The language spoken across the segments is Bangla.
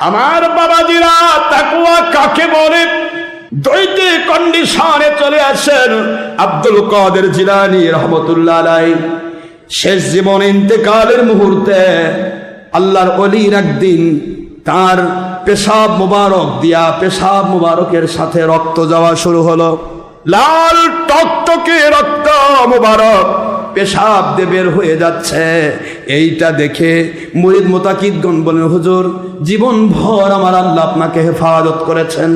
আমার বাবাজিরা, তাকওয়া কাকে বলে? দুইটি কন্ডিশনে চলে আসেন আব্দুল কাদের জিলানী রহমতুল্লাহ আলাইহি। শেষ জীবন ইন্তেকালের মুহূর্তে আল্লাহর ওলির একদিন তার পেশাব মুবারক দিয়া পেশাব মুবারকের সাথে রক্ত যাওয়া শুরু হলো। লাল টকটকে রক্ত মুবারক পেশাব দিয়ে বের হয়ে যাচ্ছে। এইটা দেখে মুরিদ মুতাকিদগণ বলেন, হুজুর জীবন ভর আমার আল্লাহ আপনাকে হেফাজত করেছেন,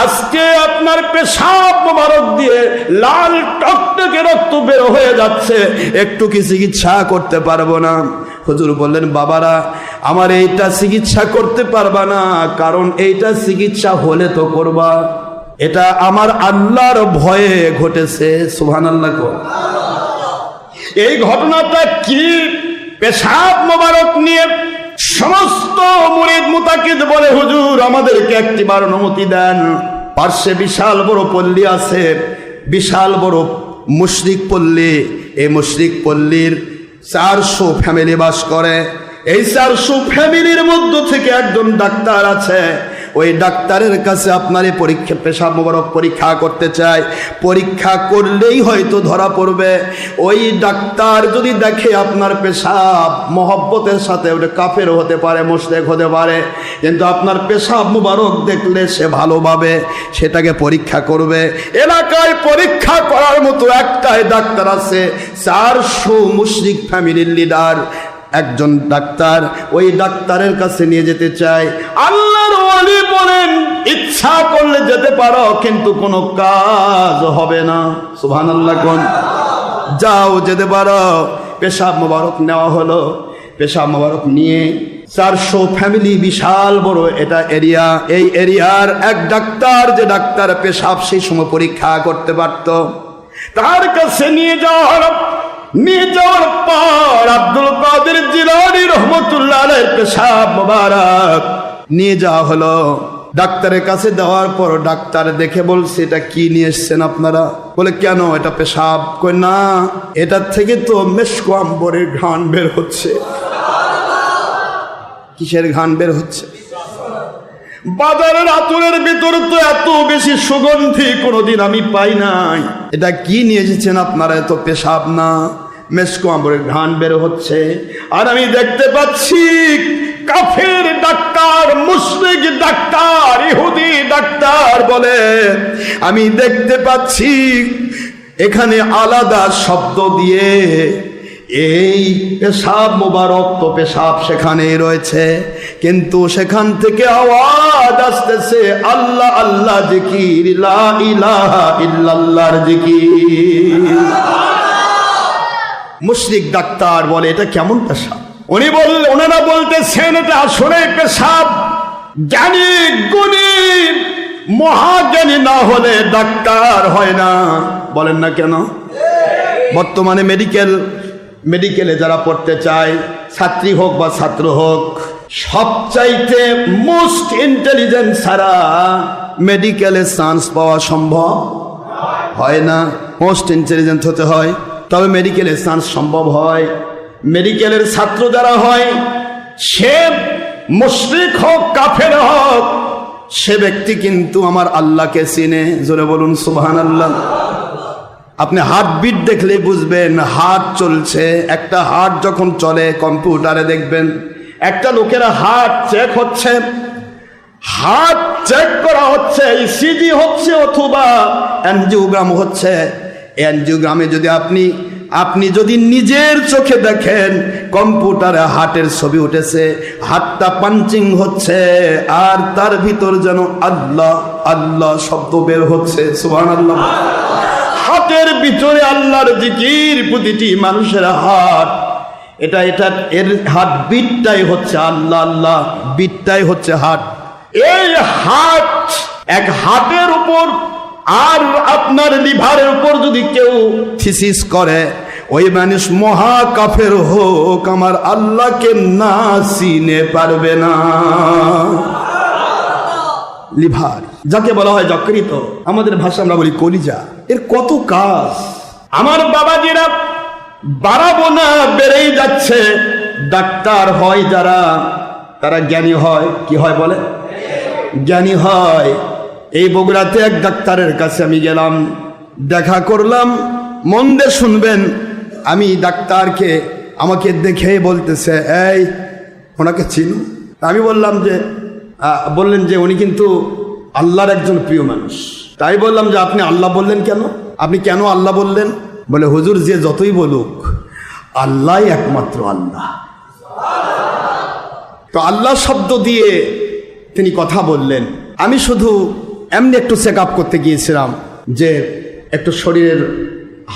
আজকে আপনার পেশাব মুবারক দিয়ে লাল টকটকে রক্ত বের হয়ে যাচ্ছে, একটু কি চিকিৎসা করতে পারবো না? হুজুর বললেন, বাবারা আমার এইটা চিকিৎসা করতে পারবা না, কারণ এইটা চিকিৎসা হলে তো করবা, এটা আমার আল্লাহর ভয়ে ঘটেছে। সুবহানাল্লাহ। এই ঘটনাটা কি? পেশাব মোবারক নিয়ে সমস্ত মুরিদ মুতাকিদ বলে, হুজুর আমাদেরকে একটিবার অনুমতি দেন। পার্শ্বে বিশাল বড় পল্লী আছে, বিশাল বড় মুশরিক পল্লী। এই মুশরিক পল্লীর 400 ফ্যামিলি বাস করে। এই 400 ফ্যামিলির মধ্য থেকে একজন ডাক্তার আছে। ওই ডাক্তারের কাছে আপনার এই পরীক্ষা পেশাব মোবারক পরীক্ষা করতে চায়। পরীক্ষা করলেই হয়তো ধরা পড়বে। ওই ডাক্তার যদি দেখে আপনার পেশাব মহব্বতের সাথে, ওটা কাফের হতে পারে, মুশরিক হতে পারে, কিন্তু আপনার পেশাব মোবারক দেখলে সে ভালোভাবে সেটাকে পরীক্ষা করবে। এলাকায় পরীক্ষা করার মতো একটাই ডাক্তার আছে, 400 মুশরিক ফ্যামিলির লিডার একজন ডাক্তার। ওই ডাক্তারের কাছে নিয়ে যেতে চায়। আল্লাহর ওলি বলেন, ইচ্ছা করলে যেতে পারো, কিন্তু কোনো কাজ হবে না। সুবহানাল্লাহ। কোন যাও, যেতে পারো। পেশাব মোবারক নেওয়া হলো। পেশাব মোবারক নিয়ে 400 ফ্যামিলি, বিশাল বড় এটা এরিয়া। এই এরিয়ার এক ডাক্তার, যে ডাক্তার পেশাব সেই সময় পরীক্ষা করতে পারত, তার কাছে নিয়ে যাওয়া হলো। নিয়ে যাওয়ার পর আব্দুল কাদের জিলানী রহমতুল্লাহ আলাইহির পেশাব মোবারক নিয়ে যাওয়া হলো। ডাক্তারের কাছে দেওয়ার পর ডাক্তার দেখে বলছে, এটা কি নিয়ে এসছেন আপনারা? বলে, কেন, এটা পেশাব? কই না, এটার থেকে তো মেশকো আম্বরের ঘ্রাণ বের হচ্ছে। কিসের ঘ্রাণ বের হচ্ছে? বাজারের আতরের ভিতর তো এত বেশি সুগন্ধি কোনোদিন আমি পাই নাই। এটা কি নিয়ে এসেছেন আপনারা? এত পেশাব না, মেশকো আম্বরের ঘ্রাণ বের হচ্ছে। আর আমি দেখতে পাচ্ছি কাফের ডাক্তার, মুশরিক ডাক্তার, ইহুদি ডাক্তার বলে, আমি দেখতে পাচ্ছি এখানে আলাদা শব্দ দিয়ে এই পেশাব মোবারক তো পেশাব সেখানেই রয়েছে, কিন্তু সেখান থেকে আওয়াজ আসতেছে আল্লাহ আল্লাহ জিকির, লা ইলাহা ইল্লাল্লাহর জিকির। মুশরিক ডাক্তার বলে, এটা কেমন পেশাব? ওনারা বলতেছেন, এটা আসলে পেশাব। জ্ঞানী গুণী মহাজ্ঞানী না হলে ডাক্তার হয় না। বলেন না কেন? বর্তমানে মেডিকেলে যারা পড়তে চায়, ছাত্রী হোক বা ছাত্র হোক, সবচাইতে মোস্ট ইন্টেলিজেন্ট ছাড়া মেডিকেলে চান্স পাওয়া সম্ভব হয় না। মোস্ট ইন্টেলিজেন্ট হতে হয়, তবে মেডিকেলে চান্স সম্ভব হয়। মেডিকেলের ছাত্র যারা হয়, সে মুশরিক হোক কাফের হোক, সে ব্যক্তি কিন্তু আমার আল্লাহকে চিনে। জোরে বলুন সুবহানাল্লাহ। আপনি হার্টবিট দেখলে বুঝবেন হার্ট চলছে। একটা হার্ট যখন চলে, কম্পিউটারে দেখবেন একটা লোকের হার্ট চেক হচ্ছে, হার্ট চেক করা হচ্ছে, ইসিজি হচ্ছে অথবা অ্যানজিওগ্রাম হচ্ছে। অ্যানজিওগ্রামে যদি আপনি যদি নিজের চোখে দেখেন, কম্পিউটারে হার্টের ছবি উঠেছে, হাতটা পাঞ্চিং হচ্ছে, আর তার ভিতর যেন আল্লাহ আল্লাহ শব্দ বের হচ্ছে। সুবহানাল্লাহ। হাতের ভিতরে আল্লাহর জিকির। প্রতিটি মানুষের হার্ট, এটা এর হার্ট বিটটাই হচ্ছে আল্লাহ আল্লাহ, বিটটাই হচ্ছে হার্ট। এই হার্ট, এক হার্টের উপর আর আপনার লিভারের উপর যদি কেউ থিসিস করে, ওই মানুষ মহা কাফের হোক, আমার আল্লাহকে না চিনে পারবে না। লিভার, যাকে বলা হয় যকৃত, আমাদের ভাষা আমরা বলি কলিজা, এর কত কাজ। আমার বাবাজিরা, বাড়াবো না, বেড়েই যাচ্ছে। ডাক্তার হয় যারা, তারা জ্ঞানী হয়। কি হয় বলে? জ্ঞানী হয়। এই বগুড়াতে এক ডাক্তারের কাছে আমি গেলাম, দেখা করলাম। মন দিয়ে শুনবেন, আমি ডাক্তারকে আমাকে দেখে বলতেছে, এই ওনাকে চিনো? আমি বললাম যে বললেন যে উনি কিন্তু আল্লাহর একজন প্রিয় মানুষ। তাই বললাম যে আপনি আল্লাহ বললেন কেন? আপনি কেন আল্লাহ বললেন? বলে হুজুর যে যতই বলুক আল্লাহ একমাত্র আল্লাহ। তো আল্লাহ শব্দ দিয়ে তিনি কথা বললেন। আমি শুধু এমনি একটু চেক আপ করতে গিয়েছিলাম, যে একটু শরীরের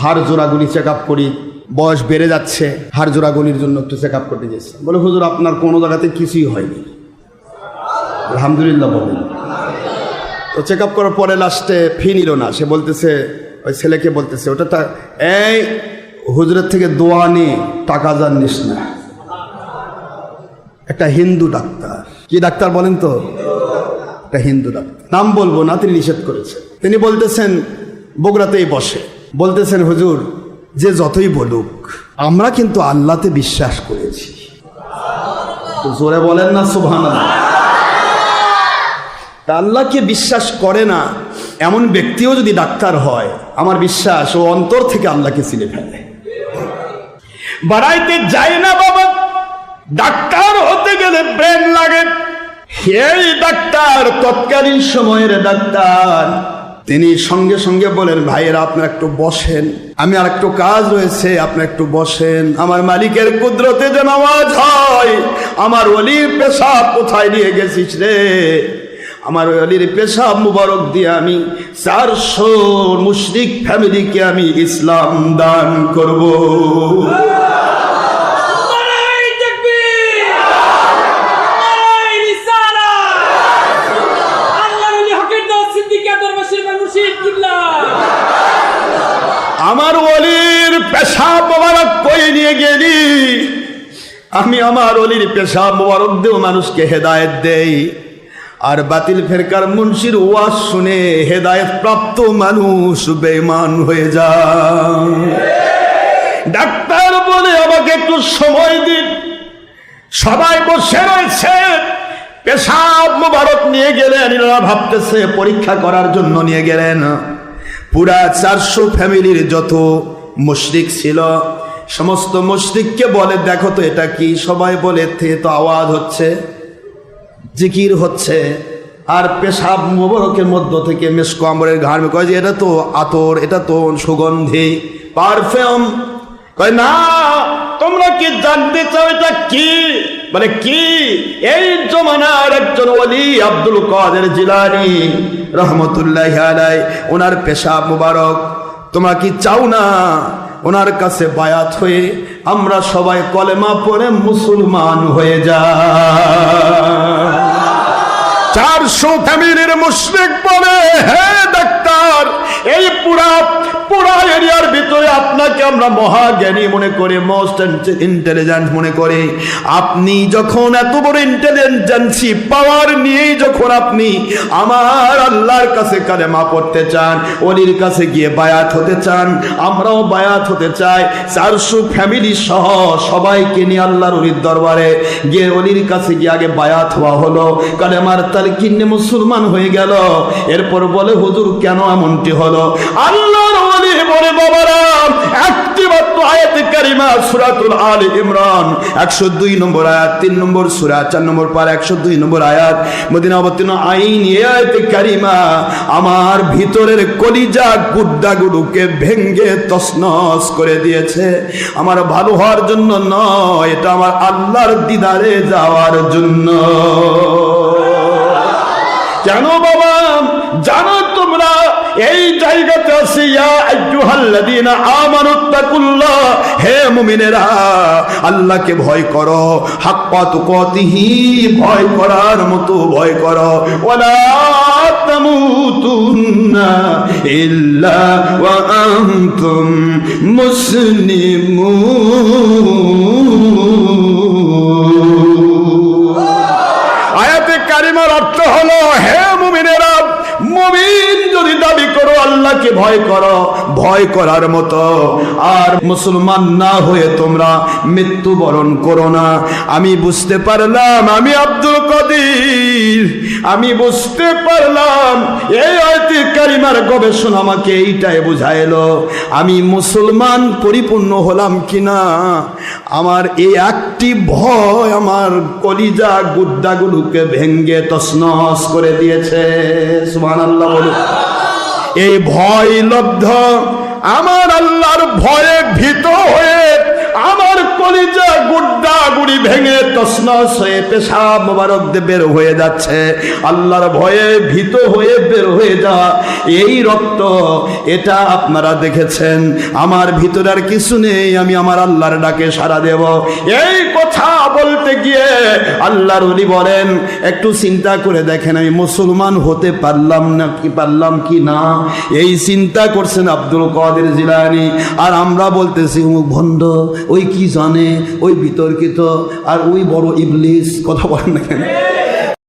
হাড় জোড়াগুলি চেক আপ করি, বয়স বেড়ে যাচ্ছে, হাড় জোড়াগুলির জন্য একটু চেক আপ করতে গিয়েছিলাম। বলে হুজুর আপনার কোনো জায়গাতে কিছুই হয়নি, আলহামদুলিল্লাহ বলেন। তো চেক আপ করার পরে লাস্টে ফি নিল না। সে বলতেছে, ওই ছেলেকে বলতেছে, ওটা এই হুজুরের থেকে দোয়া নিয়ে টাকা যান নিস না। একটা হিন্দু ডাক্তার। কি ডাক্তার বলেন তো? একটা হিন্দু ডাক্তার, নাম বলবো না, তিনি নিষেধ করেছেন। তিনি বলতেছেন, বগুড়াতেই বসে, বলতেছেন হুজুর যে যতই বলুক আমরা কিন্তু আল্লাহতে বিশ্বাস করেছি। তো জোরে বলেন না সুবহানাল্লাহ। আল্লাহকে বিশ্বাস করে না এমন ব্যক্তিও যদি ডাক্তার হয়, আমার বিশ্বাস ও অন্তর থেকে আল্লাহকে চিনে ফেলে। বাড়াইতে যায় না বাবা, ডাক্তার হতে গেলে ব্রেন লাগে। এই ডাক্তার তৎকালীন সময়ের ডাক্তার, তিনি সঙ্গে সঙ্গে বলেন, ভাইয়েরা আপনারা একটু বসেন, আমি আর একটু কাজ রয়েছে, আপনারা একটু বসেন। আমার মালিকের কুদরতে যেন আওয়াজ হয়, আমার ওলির পেশাব কোথায় নিয়ে গেছিস রে? আমার ওলির পেশাব মুবারক দিয়ে আমি 400 মুশরিক ফ্যামিলিকে আমি ইসলাম দান করব। আমার ওলির পেশাব মোবারক কই নিয়ে গেলি? আমি আমার ওলির পেশাব মোবারক দিয়েও মানুষকে হেদায়েত দেই, আর বাতিল ফেরকার মুন্সির ওয়াজ শুনে হেদায়েত প্রাপ্ত মানুষ বেঈমান হয়ে যায়। ডাক্তার বলে আমাকে একটু সময় দিন। সবাই বসে রয়েছে, পেশাব মোবারক নিয়ে গেলেন। এরা ভাবতেছে পরীক্ষা করার জন্য নিয়ে গেলেন। পুরা 400 ফ্যামিলির যত মুশরিক ছিল, সমস্ত মুশরিককে বলে, দেখো তো এটা কি? সবাই বলে, তো আওয়াজ হচ্ছে, জিকির হচ্ছে, আর পেশাব মোবারকের মধ্য থেকে মেশক আম্বরের ঘাড় কয় যে এটা তো আতর, এটা তো সুগন্ধি, পারফিউম। কয় না, তোমরা কি জানতে চাও এটা কি? মানে কি? এই জমানার একজন ওলি আব্দুল কাদের জিলানী রহমতুল্লাহি আলাইহি, ওনার পেশাব মুবারক। তোমরা কি চাও না ওনার কাছে বায়াত হয়ে আমরা সবাই কলেমা পড়ে মুসলমান হয়ে যাই? 400 ফ্যামিলির মুশরিক বলে, হে ডাক্তার, এই পুরা এরিয়ার ভিতরে আপনাকে আমরা মহাজ্ঞানী মনে করি, মোস্ট ইন্টেলিজেন্ট মনে করি। আপনি যখন এত বড় ইন্টেলিজেন্সি পাওয়ার নিয়েই যখন আপনি আমার আল্লাহর কাছে কালেমা পড়তে চান, ওলির কাছে গিয়ে বায়াত হতে চান, আমরাও বায়াত হতে চাই। 400 ফ্যামিলি সহ সবাইকে নিয়ে আল্লাহর ওলির দরবারে গিয়ে ওলির কাছে গিয়ে আগে বায়াত হওয়া হলো, কালেমার তালকিনে মুসলমান হয়ে গেল। এরপর বলে, হুজুর কেন এমনটি হলো? আল্লাহর ওলি বলে, বাবারা, একটি মাত্র আয়াতে কারিমা সূরাতুল আলে ইমরান 102 নম্বর আয়াত, 3 নম্বর সূরা, 4 নম্বর পারা, 102 নম্বর আয়াত, মদিনা অবতীর্ণ আইন। এই আয়াতে কারিমা আমার ভিতরের কলিজা গুড্ডাগুলোকে ভেঙ্গে তছনছ করে দিয়েছে। আমার ভালো হওয়ার জন্য নয়, এটা আমার আল্লাহর দিদারে যাওয়ার জন্য। কেন বাবা? জানো তোমরা এই জায়গাতে আছে, ইয়া আইয়ুহাল্লাযীনা আমানুত্তাকুল্লাহ, হে মুমিনেরা আল্লাহকে ভয় করো, হাক্কা তুকাতিহি, ভয় করার মতো ভয় করো। ওয়ালা তামুতুন্না ইল্লা ওয়া আনতুম মুসলিমুন। আয়াতে কারিমার অর্থ হলো, হে মুমিনেরা, মুমিন যদি দাবি করো, আল্লাহকে ভয় করো, ভয় করার মতো। আর মুসলমান না হয়ে তোমরা মৃত্যুবরণ করো না। আমি বুঝতে পারলাম, আমি আব্দুল কাদের, আমি বুঝতে পারলাম এই আয়াতে কারিমার গবেষণা আমাকে এইটাই বুঝাইলো, আমি মুসলমান পরিপূর্ণ হলাম কিনা। আমার এই একটি ভয় আমার কলিজা গুদ্দাগুলোকে ভেঙ্গে তছনছ করে দিয়েছে। সুবহানাল্লাহ বলুন। এই ভয় লব্ধ আমার আল্লাহর ভয়ে ভীত হয়ে আমার কলিজা গুড্ডা গুড়ি ভেঙে তছনছ হয়ে পেশাব মোবারক দিয়ে বের হয়ে যাচ্ছে। আল্লাহর ভয়ে ভীত হয়ে বের হয়ে যাওয়া এই রক্ত, এটা আপনারা দেখেছেন। আমার ভিতরে আর কিছু নেই, আমি আমার আল্লাহর ডাকে সাড়া দেব। এই কথা বলতে গিয়ে আল্লাহর ওলি বলেন, একটু চিন্তা করে দেখেন আমি মুসলমান হতে পারলাম কি না। এই চিন্তা করছেন আব্দুল কাদের জিলানী, আর আমরা বলতেছি মুখ ভণ্ড, ওই কি জানে, ওই বিতর্কিত, আর ওই বড় ইবলিস। কথা বলেন না কেন?